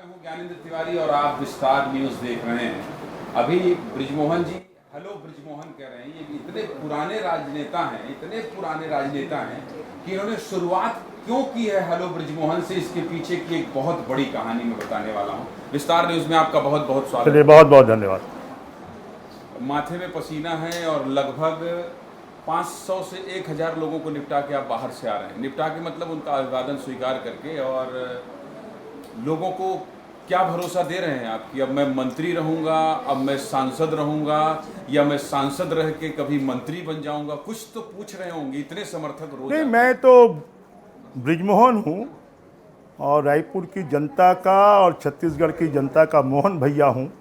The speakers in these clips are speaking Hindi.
हूं ज्ञानेंद्र तिवारी और आप विस्तार न्यूज देख रहे हैं। अभी बृजमोहन जी हेलो बृजमोहन कह रहे हैं। ये इतने पुराने राजनेता हैं कि इन्होंने शुरुआत क्यों की है हेलो बृजमोहन से, इसके पीछे की एक बहुत बड़ी कहानी मैं बताने वाला हूं। विस्तार न्यूज में आपका बहुत बहुत स्वागत है। बहुत बहुत धन्यवाद। माथे में पसीना है और लगभग 500 से 1000 लोगों को निपटा के आप बाहर से आ रहे हैं। निपटा के मतलब उनका अभिवादन स्वीकार करके, और लोगों को क्या भरोसा दे रहे हैं आप कि अब मैं मंत्री रहूंगा, अब मैं सांसद रहूंगा, या मैं सांसद रह के कभी मंत्री बन जाऊंगा? कुछ तो पूछ रहे होंगे, इतने समर्थक रोज नहीं, मैं तो बृजमोहन हूँ और रायपुर की जनता का और छत्तीसगढ़ की जनता का मोहन भैया हूँ।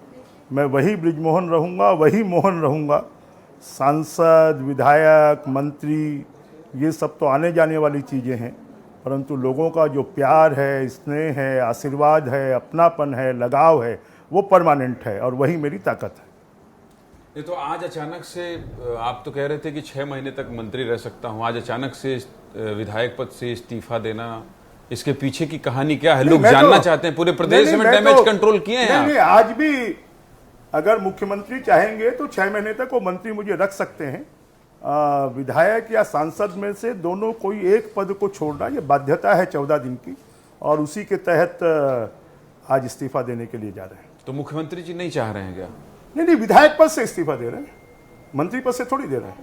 मैं वही बृजमोहन रहूँगा, वही मोहन रहूँगा। सांसद, विधायक, मंत्री, ये सब तो आने जाने वाली चीज़ें हैं, परंतु लोगों का जो प्यार है, स्नेह है, आशीर्वाद है, अपनापन है, लगाव है, वो परमानेंट है और वही मेरी ताकत है। ये तो आज अचानक से आप तो कह रहे थे कि 6 महीने तक मंत्री रह सकता हूं, आज अचानक से विधायक पद से इस्तीफा देना, इसके पीछे की कहानी क्या है? लोग जानना चाहते हैं। पूरे प्रदेश में डैमेज कंट्रोल किए हैं। नहीं, आज भी अगर मुख्यमंत्री चाहेंगे तो 6 महीने तक वो मंत्री मुझे रख सकते हैं। विधायक या सांसद में से दोनों कोई एक पद को छोड़ना ये बाध्यता है 14 दिन की, और उसी के तहत आज इस्तीफा देने के लिए जा रहे हैं। तो मुख्यमंत्री जी नहीं चाह रहे हैं क्या? नहीं, विधायक पद से इस्तीफा दे रहे हैं, मंत्री पद से थोड़ी दे रहे हैं।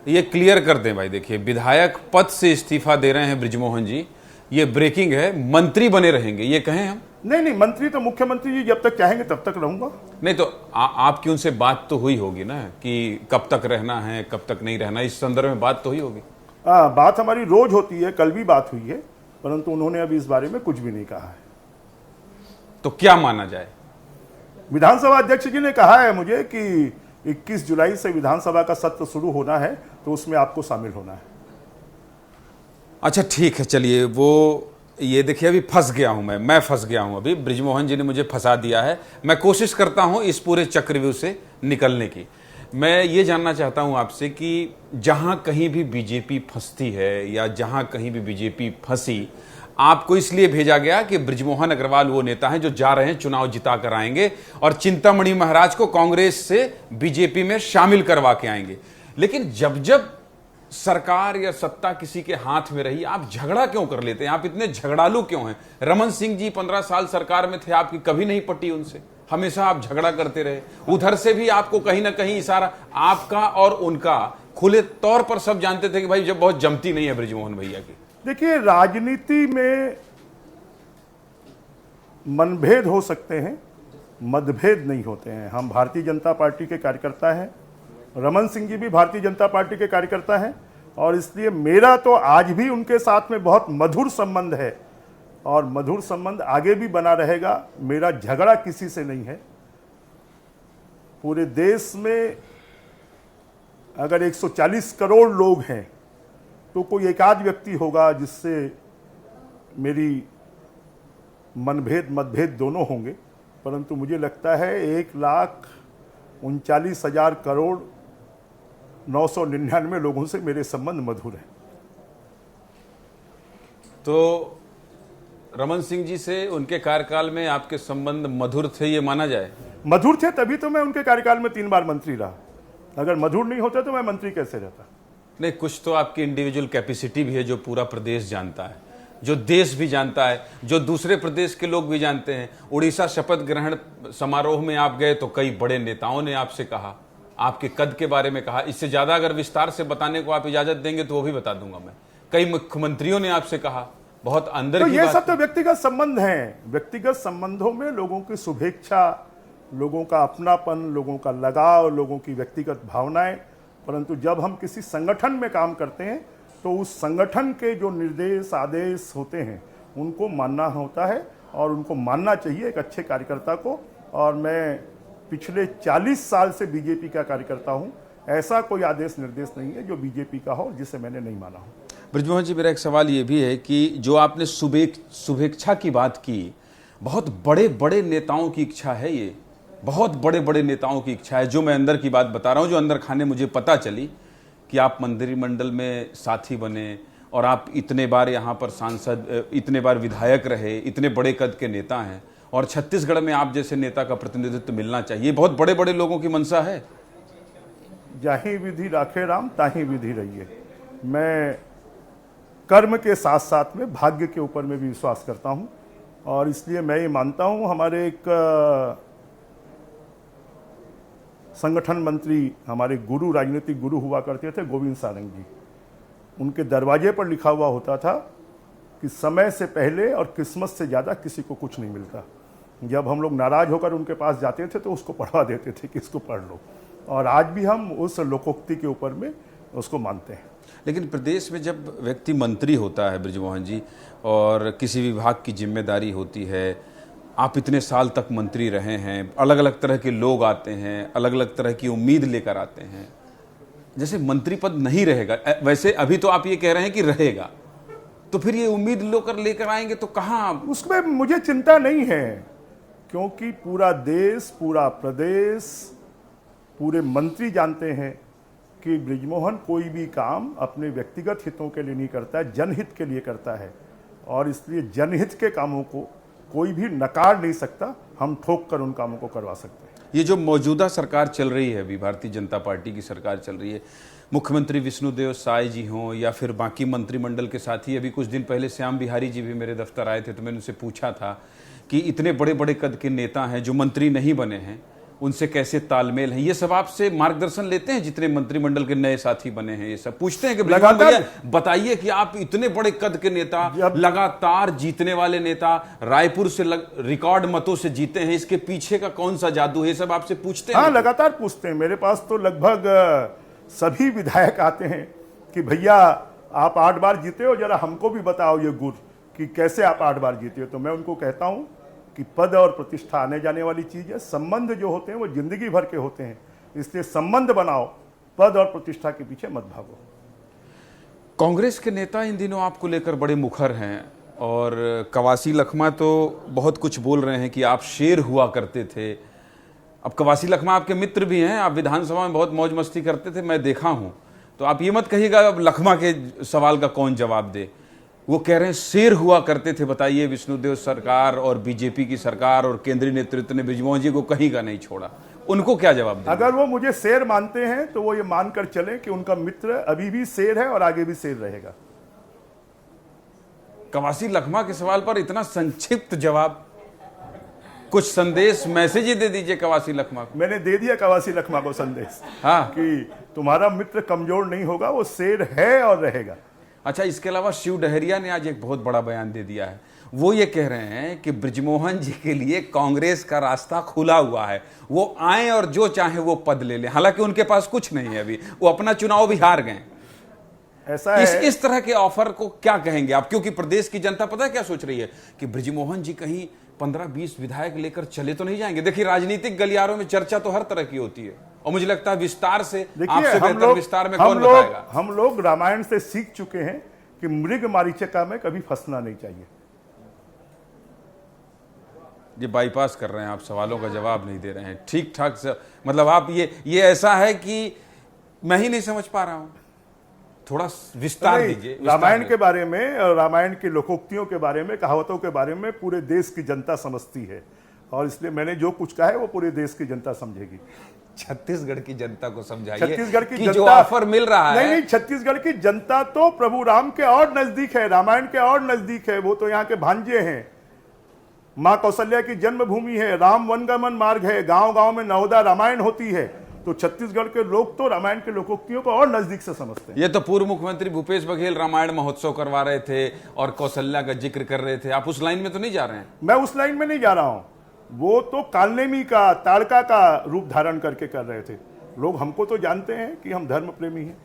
ये क्लियर कर दें भाई। देखिए, विधायक पद से इस्तीफा दे रहे हैं बृजमोहन जी, ये ब्रेकिंग है। मंत्री बने रहेंगे ये कहें हम? नहीं, मंत्री तो मुख्यमंत्री जी जब तक चाहेंगे तब तक रहूंगा। नहीं तो आपकी उनसे बात तो हुई होगी ना कि कब तक रहना है, कब तक नहीं रहना, इस संदर्भ में बात तो हुई होगी। बात हमारी रोज होती है, कल भी बात हुई है, परंतु उन्होंने अभी इस बारे में कुछ भी नहीं कहा है। तो क्या माना जाए? विधानसभा अध्यक्ष जी ने कहा है मुझे कि 21 जुलाई से विधानसभा का सत्र शुरू होना है, तो उसमें आपको शामिल होना है। अच्छा ठीक है, चलिए। वो ये देखिए, अभी फंस गया हूं मैं फंस गया हूं। अभी बृजमोहन जी ने मुझे फंसा दिया है। मैं कोशिश करता हूं इस पूरे चक्रव्यूह से निकलने की। मैं ये जानना चाहता हूं आपसे कि जहां कहीं भी बीजेपी फंसती है या जहां कहीं भी बीजेपी फंसी, आपको इसलिए भेजा गया कि बृजमोहन अग्रवाल वो नेता हैं जो जा रहे हैं, चुनाव जिता कर आएंगे और चिंतामणि महाराज को कांग्रेस से बीजेपी में शामिल करवा के आएंगे। लेकिन जब जब सरकार या सत्ता किसी के हाथ में रही, आप झगड़ा क्यों कर लेते हैं? आप इतने झगड़ालू क्यों हैं? रमन सिंह जी 15 साल सरकार में थे, आपकी कभी नहीं पटी उनसे, हमेशा आप झगड़ा करते रहे। उधर से भी आपको कहीं ना कहीं इशारा, आपका और उनका खुले तौर पर सब जानते थे कि भाई जब बहुत जमती नहीं है बृजमोहन भैया की। देखिए, राजनीति में मनभेद हो सकते हैं, मतभेद नहीं होते हैं। हम भारतीय जनता पार्टी के कार्यकर्ता हैं, रमन सिंह जी भी भारतीय जनता पार्टी के कार्यकर्ता हैं, और इसलिए मेरा तो आज भी उनके साथ में बहुत मधुर संबंध है और मधुर संबंध आगे भी बना रहेगा। मेरा झगड़ा किसी से नहीं है। पूरे देश में अगर 140 करोड़ लोग हैं तो कोई एकाध व्यक्ति होगा जिससे मेरी मतभेद दोनों होंगे, परंतु मुझे लगता है 1,39,000 करोड़ 999 लोगों से मेरे संबंध मधुर हैं। तो रमन सिंह जी से उनके कार्यकाल में आपके संबंध मधुर थे, ये माना जाए? मधुर थे, तभी तो मैं उनके कार्यकाल में 3 बार मंत्री रहा। अगर मधुर नहीं होता तो मैं मंत्री कैसे रहता? नहीं, कुछ तो आपकी इंडिविजुअल कैपेसिटी भी है जो पूरा प्रदेश जानता है, जो देश भी जानता है, जो दूसरे प्रदेश के लोग भी जानते हैं। उड़ीसा शपथ ग्रहण समारोह में आप गए तो कई बड़े नेताओं ने आपसे कहा, आपके कद के बारे में कहा। इससे ज्यादा अगर विस्तार से बताने को आप इजाजत देंगे तो वो भी बता दूंगा मैं। कई मुख्यमंत्रियों ने आपसे कहा, बहुत अंदर की ये बात। सब तो व्यक्तिगत संबंध हैं। व्यक्तिगत संबंधों में लोगों की शुभेच्छा, लोगों का अपनापन, लोगों का लगाव, लोगों की व्यक्तिगत भावनाएं, परंतु जब हम किसी संगठन में काम करते हैं तो उस संगठन के जो निर्देश आदेश होते हैं उनको मानना होता है, और उनको मानना चाहिए एक अच्छे कार्यकर्ता को। और मैं पिछले 40 साल से बीजेपी का कार्यकर्ता हूं। ऐसा कोई आदेश निर्देश नहीं है जो बीजेपी का हो जिसे मैंने नहीं माना हो। बृजमोहन जी, मेरा एक सवाल ये भी है कि जो आपने शुभेच्छा की बात की, बहुत बड़े बड़े नेताओं की इच्छा है ये, बहुत बड़े बड़े नेताओं की इच्छा है। जो मैं अंदर की बात बता रहा हूँ, जो अंदर खाने मुझे पता चली कि आप मंत्रिमंडल में साथी बने और आप इतने बार यहाँ पर सांसद, इतने बार विधायक रहे, इतने बड़े कद के नेता हैं, और छत्तीसगढ़ में आप जैसे नेता का प्रतिनिधित्व मिलना चाहिए। बहुत बड़े बड़े लोगों की मंशा है। जाहि विधि राखे राम ताहि विधि रहिए। मैं कर्म के साथ साथ में भाग्य के ऊपर में भी विश्वास करता हूं, और इसलिए मैं ये मानता हूं, हमारे एक संगठन मंत्री, हमारे गुरु, राजनीतिक गुरु हुआ करते थे गोविंद सारंग जी, उनके दरवाजे पर लिखा हुआ होता था कि समय से पहले और किस्मत से ज़्यादा किसी को कुछ नहीं मिलता। जब हम लोग नाराज होकर उनके पास जाते थे तो उसको पढ़वा देते थे कि इसको पढ़ लो, और आज भी हम उस लोकोक्ति के ऊपर में उसको मानते हैं। लेकिन प्रदेश में जब व्यक्ति मंत्री होता है बृजमोहन जी, और किसी विभाग की जिम्मेदारी होती है, आप इतने साल तक मंत्री रहे हैं, अलग अलग तरह के लोग आते हैं, अलग अलग तरह की उम्मीद लेकर आते हैं, जैसे मंत्री पद नहीं रहेगा, वैसे अभी तो आप ये कह रहे हैं कि रहेगा, तो फिर ये उम्मीद लेकर आएंगे तो कहाँ? उसमें मुझे चिंता नहीं है, क्योंकि पूरा देश, पूरा प्रदेश, पूरे मंत्री जानते हैं कि बृजमोहन कोई भी काम अपने व्यक्तिगत हितों के लिए नहीं करता है, जनहित के लिए करता है, और इसलिए जनहित के कामों को कोई भी नकार नहीं सकता। हम ठोक कर उन कामों को करवा सकते हैं। ये जो मौजूदा सरकार चल रही है, अभी भारतीय जनता पार्टी की सरकार चल रही है, मुख्यमंत्री विष्णुदेव साय जी हों या फिर बाकी मंत्रिमंडल के साथी, अभी कुछ दिन पहले श्याम बिहारी जी भी मेरे दफ्तर आए थे, तो मैंने उनसे पूछा था कि इतने बड़े बड़े कद के नेता हैं जो मंत्री नहीं बने हैं, उनसे कैसे तालमेल है? ये सब आपसे मार्गदर्शन लेते हैं? जितने मंत्रिमंडल के नए साथी बने हैं, ये सब पूछते हैं कि लगातार बताइए कि आप इतने बड़े कद के नेता, लगातार जीतने वाले नेता, रायपुर से रिकॉर्ड मतों से जीते हैं, इसके पीछे का कौन सा जादू है? ये सब आपसे पूछते हैं? हाँ, लगातार पूछते हैं। मेरे पास तो लगभग सभी विधायक आते हैं कि भैया आप 8 बार जीते हो, जरा हमको भी बताओ ये गुर कि कैसे आप 8 बार जीते हो। तो मैं उनको कहता हूं कि पद और प्रतिष्ठा आने जाने वाली चीज है, संबंध जो होते हैं वो जिंदगी भर के होते हैं, इसलिए संबंध बनाओ, पद और प्रतिष्ठा के पीछे मत भागो। कांग्रेस के नेता इन दिनों आपको लेकर बड़े मुखर हैं, और कवासी लखमा तो बहुत कुछ बोल रहे हैं कि आप शेर हुआ करते थे। अब कवासी लखमा आपके मित्र भी हैं, आप विधानसभा में बहुत मौज मस्ती करते थे, मैं देखा हूं, तो आप ये मत कहिएगा अब लखमा के सवाल का कौन जवाब दे। वो कह रहे हैं शेर हुआ करते थे। बताइए, विष्णुदेव सरकार और बीजेपी की सरकार और केंद्रीय नेतृत्व ने बृजमोहन जी को कहीं का नहीं छोड़ा, उनको क्या जवाब दें? अगर वो मुझे शेर मानते हैं तो वो ये मानकर चले कि उनका मित्र अभी भी शेर है और आगे भी शेर रहेगा। कवासी लखमा के सवाल पर इतना संक्षिप्त जवाब, कुछ संदेश, मैसेज ही दे दीजिए कवासी लखमा को। मैंने दे दिया कवासी लखमा को संदेश, हाँ, कि तुम्हारा मित्र कमजोर नहीं होगा, वो शेर है और रहेगा। अच्छा, इसके अलावा शिव डहरिया ने आज एक बहुत बड़ा बयान दे दिया है। वो ये कह रहे हैं कि बृजमोहन जी के लिए कांग्रेस का रास्ता खुला हुआ है, वो आए और जो चाहे वो पद ले लें, हालांकि उनके पास कुछ नहीं है, अभी वो अपना चुनाव भी हार गए। ऐसा है, इस तरह के ऑफर को क्या कहेंगे आप? क्योंकि प्रदेश की जनता पता है क्या सोच रही है कि बृजमोहन जी कहीं 15-20 विधायक लेकर चले तो नहीं जाएंगे। देखिए, राजनीतिक गलियारों में चर्चा तो हर तरह की होती है, और मुझे लगता है विस्तार से, आपसे बेहतर विस्तार में कौन बताएगा। हम लोग रामायण से सीख चुके हैं कि मृग मारीचिका में कभी फंसना नहीं चाहिए। ये बाईपास कर रहे हैं आप, सवालों का जवाब नहीं दे रहे हैं ठीक ठाक से। मतलब आप ये ऐसा है कि मैं ही नहीं समझ पा रहा हूं, थोड़ा विस्तार दीजिए। रामायण के बारे में और रामायण की लोकोक्तियों के बारे में, कहावतों के बारे में पूरे देश की जनता समझती है, और इसलिए मैंने जो कुछ कहा है वो पूरे देश की जनता समझेगी। छत्तीसगढ़ की जनता को समझाइए, छत्तीसगढ़ की जनता, जो ऑफर मिल रहा है। नहीं, छत्तीसगढ़ की जनता तो प्रभु राम के और नजदीक है, रामायण के और नजदीक है। वो तो यहाँ के भांजे हैं, माँ कौशल्या की जन्मभूमि है, राम वनगमन मार्ग है, गांव गांव में नवदा रामायण होती है। तो छत्तीसगढ़ के लोग तो रामायण के लोकोक्तियों को और नजदीक से समझते हैं। ये तो पूर्व मुख्यमंत्री भूपेश बघेल रामायण महोत्सव करवा रहे थे और कौशल्या का जिक्र कर रहे थे, आप उस लाइन में तो नहीं जा रहे हैं? मैं उस लाइन में नहीं जा रहा हूं, वो तो कालनेमी का, ताड़का का रूप धारण करके कर रहे थे। लोग हमको तो जानते हैं कि हम धर्म प्रेमी हैं।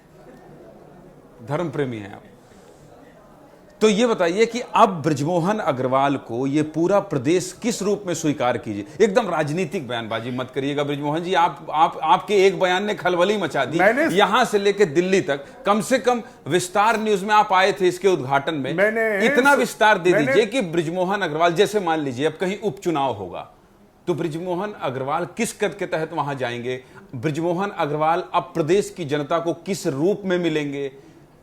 धर्म प्रेमी हैं आप। तो ये बताइए कि अब बृजमोहन अग्रवाल को ये पूरा प्रदेश किस रूप में स्वीकार कीजिए? एकदम राजनीतिक बयानबाजी मत करिएगा बृजमोहन जी, आपके एक बयान ने खलबली मचा दी यहां से लेकर दिल्ली तक। कम से कम विस्तार न्यूज में आप आए थे इसके उद्घाटन में, इतना विस्तार दे दीजिए कि बृजमोहन अग्रवाल, जैसे मान लीजिए अब कहीं उपचुनाव होगा तो बृजमोहन अग्रवाल किस कद के तहत वहां जाएंगे? बृजमोहन अग्रवाल अब प्रदेश की जनता को किस रूप में मिलेंगे?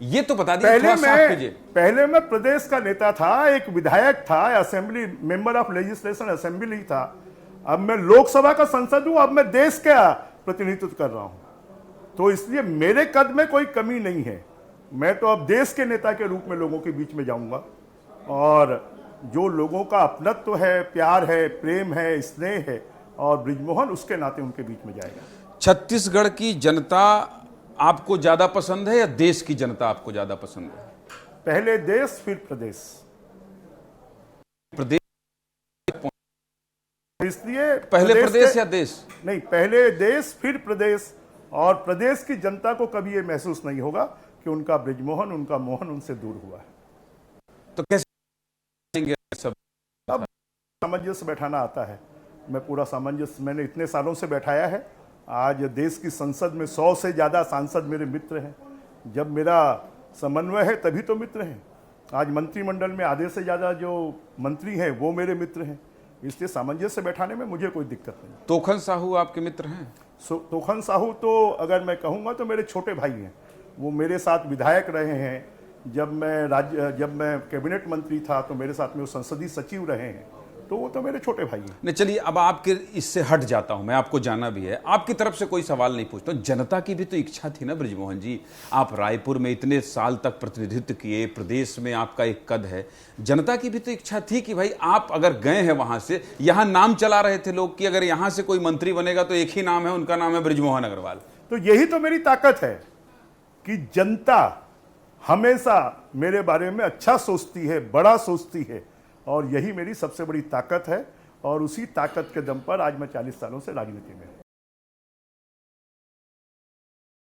ये तो बता दीजिए, थोड़ा साफ कीजिए। पहले मैं प्रदेश का नेता था, एक विधायक था, assembly member of legislation assembly था। अब मैं लोकसभा का सांसद हूं, अब मैं देश का प्रतिनिधित्व कर रहा हूं। तो इसलिए मेरे कद में कोई कमी नहीं है। मैं तो अब देश के नेता के रूप में लोगों के बीच में जाऊंगा, और जो लोगों का अपनत्व है, प्यार है, प्रेम है, स्नेह है, और बृजमोहन उसके नाते उनके बीच में जाएगा। छत्तीसगढ़ की जनता आपको ज्यादा पसंद है या देश की जनता आपको ज्यादा पसंद है? पहले देश फिर प्रदेश। प्रदेश, इसलिए पहले प्रदेश या देश? नहीं, पहले देश फिर प्रदेश। और प्रदेश की जनता को कभी यह महसूस नहीं होगा कि उनका बृजमोहन, उनका मोहन उनसे दूर हुआ है। तो कैसे सब? अब सामंजस्य बैठाना आता है। मैं पूरा सामंजस्य मैंने इतने सालों से बैठाया है। आज देश की संसद में 100 से ज्यादा सांसद मेरे मित्र हैं। जब मेरा समन्वय है तभी तो मित्र हैं। आज मंत्रिमंडल में आधे से ज्यादा जो मंत्री हैं वो मेरे मित्र हैं। इसलिए सामंजस्य बैठाने में मुझे कोई दिक्कत नहीं। तोखन साहू आपके मित्र हैं? तोखन साहू तो अगर मैं कहूँगा तो मेरे छोटे भाई हैं। वो मेरे साथ विधायक रहे हैं। जब मैं कैबिनेट मंत्री था तो मेरे साथ में वो संसदीय सचिव रहे हैं। तो वो तो मेरे छोटे भाई हैं। नहीं, चलिए अब आपके इससे हट जाता हूं मैं, आपको जाना भी है। आपकी तरफ से कोई सवाल नहीं पूछता। जनता की भी तो इच्छा थी ना बृजमोहन जी, आप रायपुर में इतने साल तक प्रतिनिधित्व किए, प्रदेश में आपका एक कद है। जनता की भी तो इच्छा थी कि भाई आप अगर गए हैं वहां से, यहां नाम चला रहे थे लोग कि अगर यहां से कोई मंत्री बनेगा तो एक ही नाम है, उनका नाम है बृजमोहन अग्रवाल। तो यही तो मेरी ताकत है कि जनता हमेशा मेरे बारे में अच्छा सोचती है, बड़ा सोचती है, और यही मेरी सबसे बड़ी ताकत है। और उसी ताकत के दम पर आज मैं 40 सालों से राजनीति में हूं।